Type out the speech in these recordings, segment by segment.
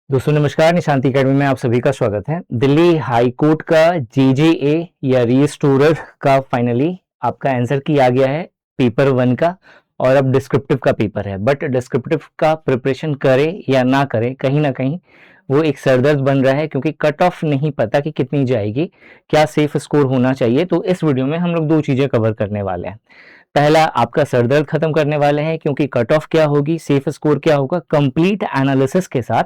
दोस्तों नमस्कार, निशांति अकेडमी में आप सभी का स्वागत है। दिल्ली हाई कोर्ट का जेजेए या रीस्टोरर का फाइनली आपका आंसर की आ गया है पेपर 1 का, और अब डिस्क्रिप्टिव का पेपर है। बट डिस्क्रिप्टिव का प्रिपरेशन करें या ना करें, कहीं ना कहीं वो एक सरदर्द बन रहा है, क्योंकि कट ऑफ नहीं पता कि कितनी जाएगी, क्या सेफ स्कोर होना चाहिए। तो इस वीडियो में हम लोग दो चीज़ें कवर करने वाले हैं। पहला, आपका सरदर्द खत्म करने वाले हैं, क्योंकि कट ऑफ क्या होगी, सेफ स्कोर क्या होगा, कंप्लीट एनालिसिस के साथ।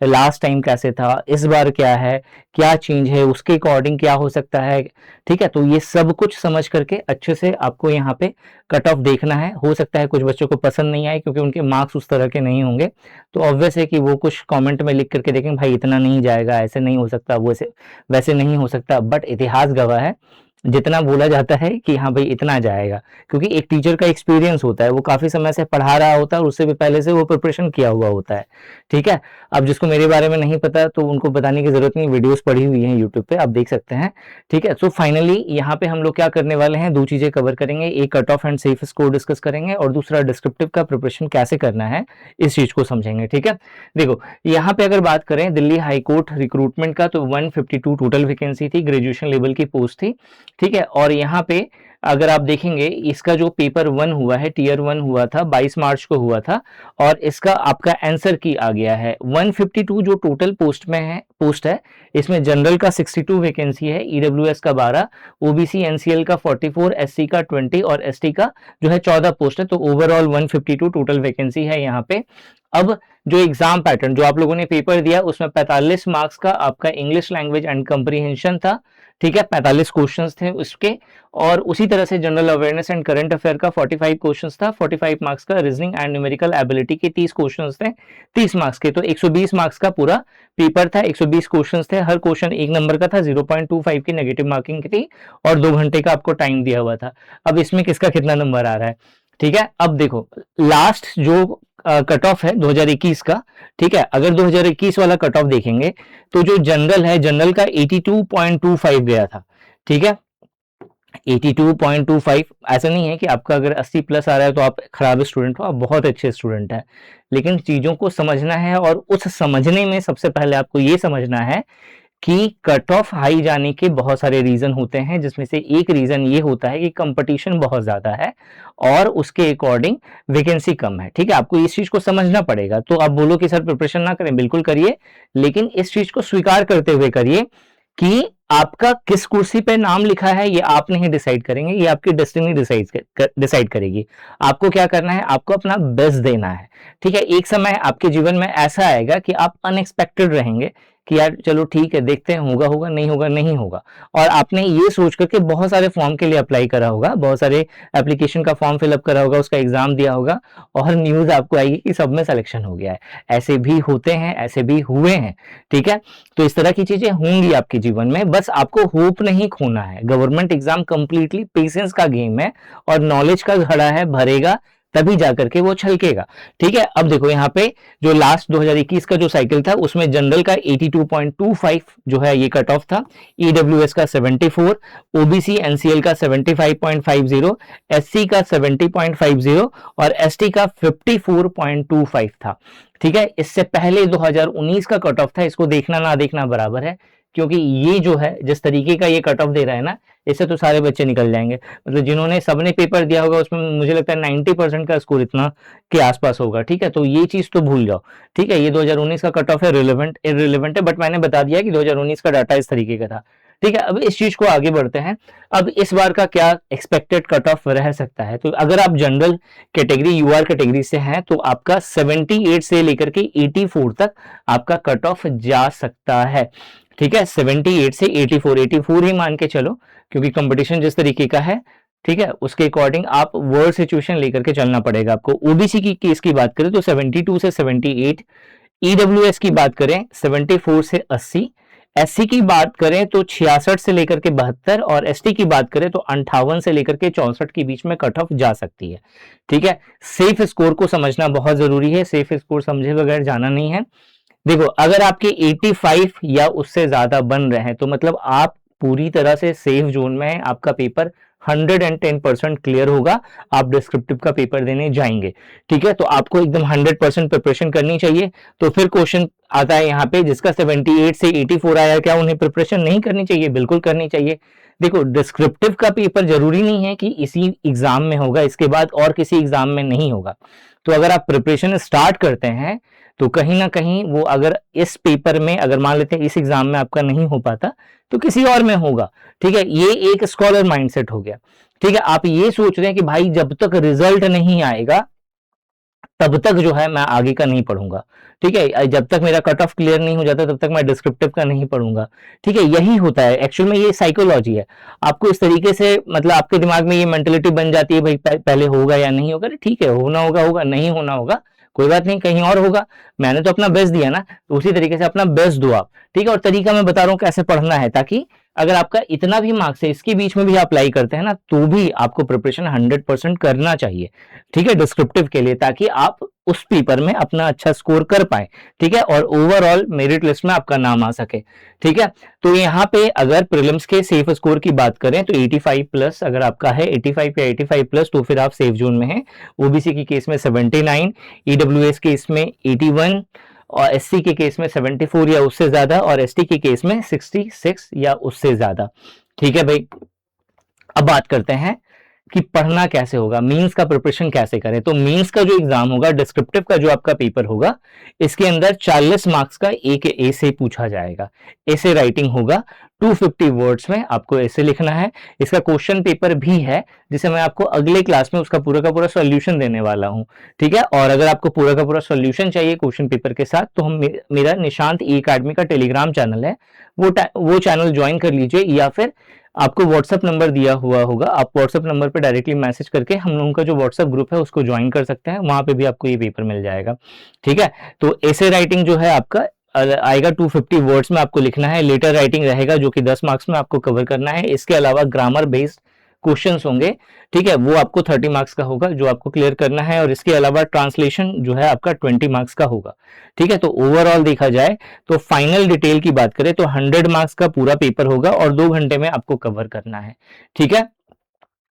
लास्ट टाइम कैसे था, इस बार क्या है, क्या चेंज है, उसके अकॉर्डिंग क्या हो सकता है। ठीक है, तो ये सब कुछ समझ करके अच्छे से आपको यहाँ पे कट ऑफ देखना है। हो सकता है कुछ बच्चों को पसंद नहीं आए, क्योंकि उनके मार्क्स उस तरह के नहीं होंगे। तो ऑब्वियस है कि वो कुछ कमेंट में लिख करके देखें, भाई इतना नहीं जाएगा, ऐसे नहीं हो सकता, वैसे वैसे नहीं हो सकता। बट इतिहास गवाह है, जितना बोला जाता है कि हाँ भाई इतना जाएगा, क्योंकि एक टीचर का एक्सपीरियंस होता है, वो काफी समय से पढ़ा रहा होता है और उससे भी पहले से वो प्रिपरेशन किया हुआ होता है। ठीक है, अब जिसको मेरे बारे में नहीं पता तो उनको बताने की जरूरत नहीं, वीडियोस पड़ी हुई हैं यूट्यूब पे, आप देख सकते हैं। ठीक है, सो फाइनली यहाँ पे हम लोग क्या करने वाले हैं, दो चीजें कवर करेंगे। एक, cut off and safe score discuss करेंगे, और दूसरा डिस्क्रिप्टिव का प्रिपरेशन कैसे करना है, इस चीज को समझेंगे। ठीक है, देखो यहाँ पे अगर बात करें दिल्ली हाई कोर्ट रिक्रूटमेंट का, तो 152 टोटल वैकेंसी थी, ग्रेजुएशन लेवल की पोस्ट थी। ठीक है, और यहाँ पे अगर आप देखेंगे, इसका जो पेपर 1 हुआ है, टीयर 1 हुआ था, 22 मार्च को हुआ था, और इसका आपका आंसर की आ गया है 152 जो टोटल पोस्ट है। इसमें जनरल का 62 वैकेंसी है, ईडब्ल्यूएस का 12, ओबीसी एनसीएल का 44, एससी का 20 और एसटी का जो है 14 पोस्ट है। तो ओवरऑल 152 टोटल वैकेंसी है यहाँ पे। अब जो एग्जाम पैटर्न जो आप लोगों ने पेपर दिया, उसमें 45 मार्क्स का आपका इंग्लिश लैंग्वेज एंड कंप्रीहेंशन था। ठीक है, 45 क्वेश्चंस थे उसके, और उसी तरह से general awareness and current affair का 45 क्वेश्चंस था, 45 मार्क्स का। रीजनिंग एंड न्यूमेरिकल एबिलिटी के 30 क्वेश्चंस थे, 30 मार्क्स के। तो 120 मार्क्स का पूरा पेपर था, 120 क्वेश्चंस थे, हर क्वेश्चन 1 नंबर का था, 0.25 की नेगेटिव मार्किंग की थी, और 2 घंटे का आपको टाइम दिया हुआ था। अब इसमें किसका कितना नंबर आ रहा है। ठीक है, अब देखो लास्ट जो कट ऑफ है 2021 का। ठीक है, अगर 2021 वाला कट ऑफ देखेंगे, तो जो जनरल है, जनरल का 82.25 गया था। ठीक है, 82.25। ऐसा नहीं है कि आपका अगर 80 प्लस आ रहा है तो आप खराब स्टूडेंट हो, आप बहुत अच्छे स्टूडेंट हैं। लेकिन चीजों को समझना है, और उस समझने में सबसे पहले आपको ये समझना है कि कट ऑफ हाई जाने के बहुत सारे रीजन होते हैं, जिसमें से एक रीजन ये होता है कि कंपटीशन बहुत ज्यादा है और उसके अकॉर्डिंग वैकेंसी कम है। ठीक है, आपको इस चीज को समझना पड़ेगा। तो आप बोलो कि सर प्रिपरेशन ना करें, बिल्कुल करिए, लेकिन इस चीज को स्वीकार करते हुए करिए कि आपका किस कुर्सी पे नाम लिखा है ये आप नहीं डिसाइड करेंगे, ये आपकी डेस्टिनी डिसाइड करेगी। आपको क्या करना है, आपको अपना बेस्ट देना है। ठीक है, एक समय आपके जीवन में ऐसा आएगा कि आप अनएक्सपेक्टेड रहेंगे कि यार चलो ठीक है, देखते हैं, होगा होगा, नहीं होगा नहीं होगा। और आपने ये सोच करके बहुत सारे फॉर्म के लिए अप्लाई करा होगा, बहुत सारे एप्लीकेशन का फॉर्म फिलअप करा होगा, उसका एग्जाम दिया होगा, और न्यूज आपको आएगी कि सब में सिलेक्शन हो गया है। ऐसे भी होते हैं, ऐसे भी हुए हैं। ठीक है, तो इस तरह की चीजें होंगी आपके जीवन में, बस आपको होप नहीं खोना है। गवर्नमेंट एग्जाम कंप्लीटली पेशेंस का गेम है, और नॉलेज का घड़ा है, भरेगा तभी जाकर के वो छलकेगा। ठीक है, अब देखो यहाँ पे जो लास्ट 2021 का जो साइकिल था, उसमें जनरल का 82.25 जो है ये कट ऑफ था, ईडब्ल्यूएस का 74, ओबीसी एनसीएल का 75.50, एससी का 70.50 और एसटी का 54.25 था। ठीक है, इससे पहले 2019 का कट ऑफ था, इसको देखना ना देखना बराबर है, क्योंकि ये जो है जिस तरीके का ये कट ऑफ दे रहा है ना, इससे तो सारे बच्चे निकल जाएंगे। मतलब जिन्होंने सबने पेपर दिया होगा, उसमें मुझे लगता है 90% का स्कोर इतना के आसपास होगा। ठीक है, तो ये चीज तो भूल जाओ। ठीक है, ये 2019 का कट ऑफ है, रिलेवेंट इररिलेवेंट है, बट मैंने बता दिया कि 2019 का डाटा इस तरीके का था। ठीक है, अब इस चीज को आगे बढ़ते हैं। अब इस बार का क्या एक्सपेक्टेड कट ऑफ रह सकता है, तो अगर आप जनरल कैटेगरी यूआर कैटेगरी से हैं, तो आपका 78 से लेकर के 84 तक आपका कट ऑफ जा सकता है। ठीक है, 78 से 84 ही मान के चलो, क्योंकि कंपटीशन जिस तरीके का है, ठीक है, उसके अकॉर्डिंग आप वर्ड सिचुएशन लेकर के चलना पड़ेगा आपको। ओबीसी की केस की बात करें तो 72 से 78, ईडब्ल्यूएस की बात करें 74 से 80, एससी की बात करें तो 66 से लेकर के 72, और एसटी की बात करें तो 58 से लेकर के 64 के बीच में कट ऑफ जा सकती है। ठीक है, सेफ स्कोर को समझना बहुत जरूरी है, सेफ स्कोर समझे बगैर जाना नहीं है। देखो, अगर आपके 85 या उससे ज्यादा बन रहे हैं, तो मतलब आप पूरी तरह से सेफ जोन में है, आपका पेपर 110% क्लियर होगा, आप डिस्क्रिप्टिव का पेपर देने जाएंगे। ठीक है, तो आपको एकदम 100% प्रिपरेशन करनी चाहिए। तो फिर क्वेश्चन आता है यहाँ पे, जिसका 78 से 84 आया, क्या उन्हें प्रिपरेशन नहीं करनी चाहिए? बिल्कुल करनी चाहिए। देखो, डिस्क्रिप्टिव का पेपर जरूरी नहीं है कि इसी एग्जाम में होगा, इसके बाद और किसी एग्जाम में नहीं होगा। तो अगर आप प्रिपरेशन स्टार्ट करते हैं तो कहीं ना कहीं वो, अगर इस पेपर में, अगर मान लेते हैं इस एग्जाम में आपका नहीं हो पाता तो किसी और में होगा। ठीक है, ये एक स्कॉलर माइंडसेट हो गया। ठीक है, आप ये सोच रहे हैं कि भाई जब तक रिजल्ट नहीं आएगा तब तक जो है मैं आगे का नहीं पढ़ूंगा। ठीक है, जब तक मेरा कट ऑफ क्लियर नहीं हो जाता तब तक मैं डिस्क्रिप्टिव का नहीं पढ़ूंगा। ठीक है, यही होता है एक्चुअल में, ये साइकोलॉजी है। आपको इस तरीके से, मतलब आपके दिमाग में ये मेंटेलिटी बन जाती है, भाई पहले होगा या नहीं होगा, ठीक है, होना होगा होगा, नहीं होना होगा कोई बात नहीं, कहीं और होगा। मैंने तो अपना बेस्ट दिया ना, तो उसी तरीके से अपना बेस्ट दो आप। ठीक है, और तरीका मैं बता रहा हूँ कैसे पढ़ना है, ताकि अगर आपका इतना भी मार्क्स है, इसके बीच में भी आप अप्लाई करते हैं ना, तो भी आपको प्रिपरेशन 100% करना चाहिए। ठीक है, डिस्क्रिप्टिव के लिए, ताकि आप उस पेपर में अपना अच्छा स्कोर कर पाए। ठीक है, और ओवरऑल मेरिट लिस्ट में आपका नाम आ सके। ठीक है, तो यहाँ पे अगर प्रीलिम्स के सेफ स्कोर की बात करें तो 85 प्लस अगर आपका है, 85 या 85 प्लस, तो फिर आप सेफ जोन में हैं। ओबीसी के केस में 79, ईडब्ल्यूएस के केस में 81, और एससी के केस में 74 या उससे ज्यादा, और एसटी के केस में 66 या उससे ज्यादा। ठीक है भाई, अब बात करते हैं कि पढ़ना कैसे होगा, मींस का प्रिपरेशन कैसे करें। तो मींस का जो एग्जाम होगा, डिस्क्रिप्टिव का जो आपका पेपर होगा, इसके अंदर 40 मार्क्स का एक ऐसे पूछा जाएगा। ऐसे राइटिंग होगा, 250 वर्ड्स में आपको ऐसे लिखना है। इसका क्वेश्चन पेपर भी है, जिसे मैं आपको अगले क्लास में उसका पूरा का पूरा सॉल्यूशन देने वाला हूं। ठीक है, और अगर आपको पूरा का पूरा सॉल्यूशन चाहिए क्वेश्चन पेपर के साथ, तो हम मेरा निशांत ई अकेडमी का टेलीग्राम चैनल है, वो चैनल ज्वाइन कर लीजिए, या फिर आपको व्हाट्सएप नंबर दिया हुआ होगा, आप व्हाट्सएप नंबर पे डायरेक्टली मैसेज करके हम लोगों का जो व्हाट्सएप ग्रुप है उसको ज्वाइन कर सकते हैं, वहां पे भी आपको ये पेपर मिल जाएगा। ठीक है, तो ऐसे राइटिंग जो है आपका आएगा 250 वर्ड्स में आपको लिखना है। लेटर राइटिंग रहेगा जो कि 10 मार्क्स में आपको कवर करना है। इसके अलावा ग्रामर बेस्ड क्वेश्चंस होंगे। ठीक है, वो आपको 30 मार्क्स का होगा जो आपको क्लियर करना है, और इसके अलावा ट्रांसलेशन जो है आपका 20 मार्क्स का होगा। ठीक है, तो ओवरऑल देखा जाए तो फाइनल डिटेल की बात करें तो 100 मार्क्स का पूरा पेपर होगा और 2 घंटे में आपको कवर करना है। ठीक है,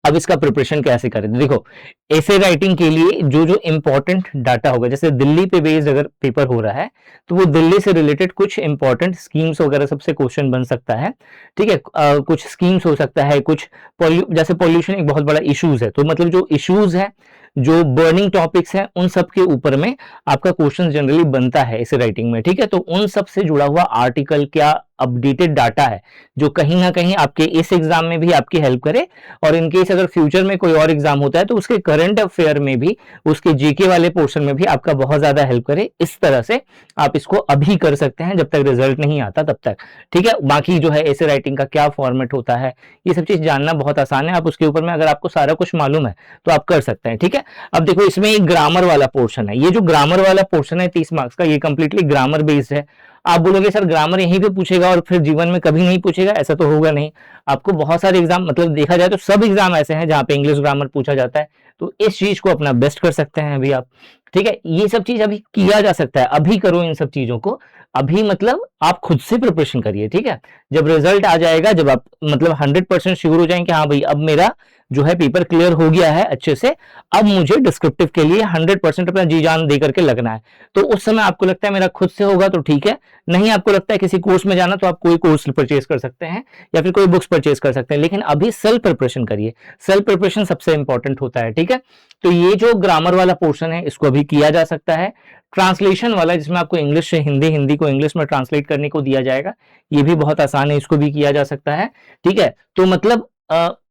अब इसका प्रिपरेशन कैसे करें? देखो, ऐसे राइटिंग के लिए जो जो इंपॉर्टेंट डाटा होगा, जैसे दिल्ली पे बेस्ड अगर पेपर हो रहा है तो वो दिल्ली से रिलेटेड कुछ इंपॉर्टेंट स्कीम्स वगैरह सबसे क्वेश्चन बन सकता है। ठीक है, कुछ स्कीम्स हो सकता है, कुछ जैसे पॉल्यूशन एक बहुत बड़ा इश्यूज है, तो मतलब जो इश्यूज है, जो बर्निंग टॉपिक्स हैं, उन सब के ऊपर में आपका क्वेश्चन जनरली बनता है इस राइटिंग में। ठीक है, तो उन सब से जुड़ा हुआ आर्टिकल क्या अपडेटेड डाटा है जो कहीं ना कहीं आपके इस एग्जाम में भी आपकी हेल्प करे, और इनकेस अगर फ्यूचर में कोई और एग्जाम होता है तो उसके करंट अफेयर में भी, उसके जीके वाले पोर्शन में भी आपका बहुत ज्यादा हेल्प करे। इस तरह से आप इसको अभी कर सकते हैं जब तक रिजल्ट नहीं आता तब तक। ठीक है, बाकी जो है ऐसे राइटिंग का क्या फॉर्मेट होता है, ये सब चीज जानना बहुत आसान है। आप उसके ऊपर में अगर आपको सारा कुछ मालूम है तो आप कर सकते हैं। ठीक है, अब देखो, इसमें एक ग्रामर वाला पोर्शन है। ये जो ग्रामर वाला पोर्शन है 30 मार्क्स का, ये कंप्लीटली ग्रामर बेस्ड है। आप बोलोगे सर ग्रामर यहीं पे पूछेगा और फिर जीवन में कभी नहीं पूछेगा, ऐसा तो होगा नहीं। आपको बहुत सारे एग्जाम, मतलब देखा जाए तो सब एग्जाम ऐसे हैं जहां पे इंग्लिश ग्रामर पूछा जाता है, तो इस चीज को अपना बेस्ट कर सकते हैं अभी आप। ठीक है, ये सब चीज अभी किया जा सकता है, अभी करो इन सब चीजों को अभी, मतलब आप खुद से प्रिपरेशन करिए। ठीक है, जब रिजल्ट आ जाएगा, जब आप मतलब 100% श्योर हो जाएंगे, हाँ भाई अब मेरा जो है पेपर क्लियर हो गया है अच्छे से, अब मुझे डिस्क्रिप्टिव के लिए 100% अपना जी जान दे करके लगना है, तो उस समय आपको लगता है मेरा खुद से होगा तो ठीक है, नहीं आपको लगता है किसी कोर्स में जाना तो आप कोई कोर्स परचेज कर सकते हैं या फिर कोई बुक्स परचेज कर सकते हैं, लेकिन अभी सेल्फ प्रिपरेशन करिए। सेल्फ प्रिपरेशन सबसे इंपॉर्टेंट होता है। ठीक है, तो ये जो ग्रामर वाला पोर्शन है इसको अभी किया जा सकता है। ट्रांसलेशन वाला, जिसमें आपको इंग्लिश से हिंदी, हिंदी को इंग्लिश में ट्रांसलेट करने को दिया जाएगा, ये भी बहुत आसान है, इसको भी किया जा सकता है। ठीक है, तो मतलब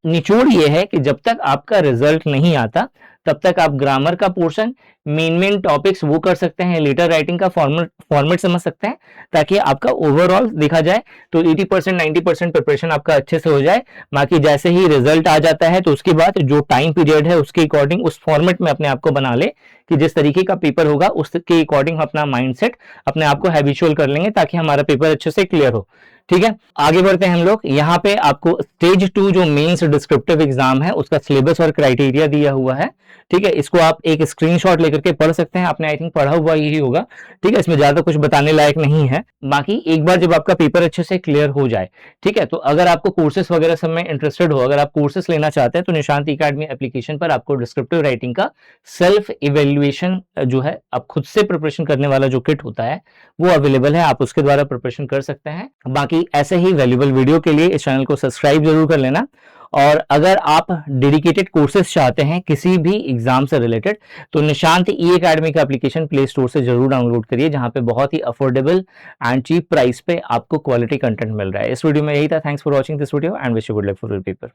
निचोड़ ये है कि जब तक आपका रिजल्ट नहीं आता तब तक आप ग्रामर का पोर्शन, मेन टॉपिक्स वो कर सकते हैं, लेटर राइटिंग का फॉर्मेट समझ सकते हैं, ताकि आपका ओवरऑल देखा जाए तो 80% 90% प्रिपरेशन आपका अच्छे से हो जाए। बाकी जैसे ही रिजल्ट आ जाता है तो उसके बाद जो टाइम पीरियड है उसके अकॉर्डिंग उस फॉर्मेट में अपने आप को बना ले कि जिस तरीके का पेपर होगा उसके अकॉर्डिंग अपना माइंडसेट अपने आप को हैबिचुअल कर लेंगे, ताकि हमारा पेपर अच्छे से क्लियर हो। ठीक है, आगे बढ़ते हैं हम लोग। यहाँ पे आपको स्टेज 2 जो मेंस डिस्क्रिप्टिव एग्जाम है उसका सिलेबस और क्राइटेरिया दिया हुआ है। ठीक है, इसको आप एक स्क्रीनशॉट लेकर के पढ़ सकते हैं, आपने आई थिंक पढ़ा हुआ यही होगा। ठीक है, इसमें ज्यादा कुछ बताने लायक नहीं है। बाकी एक बार जब आपका पेपर अच्छे से क्लियर हो जाए, ठीक है, तो अगर आपको कोर्सेस वगैरह सब में इंटरेस्टेड हो, अगर आप कोर्सेस लेना चाहते हैं, तो निशांत एकेडमी एप्लीकेशन पर आपको डिस्क्रिप्टिव राइटिंग का सेल्फ इवेल्युएशन जो है, आप खुद से प्रिपरेशन करने वाला जो किट होता है वो अवेलेबल है, आप उसके द्वारा प्रिपरेशन कर सकते हैं। बाकी ऐसे ही वैल्यूएबल वीडियो के लिए इस चैनल को सब्सक्राइब जरूर कर लेना। और अगर आप डेडिकेटेड कोर्सेज चाहते हैं किसी भी एग्जाम से रिलेटेड, तो निशांत ई एकेडमी का एप्लीकेशन प्ले स्टोर से जरूर डाउनलोड करिए, जहां पे बहुत ही अफोर्डेबल एंड चीप प्राइस पे आपको क्वालिटी कंटेंट मिल रहा है। इस वीडियो में यही था। Thanks for watching this video and wish you good luck for your paper.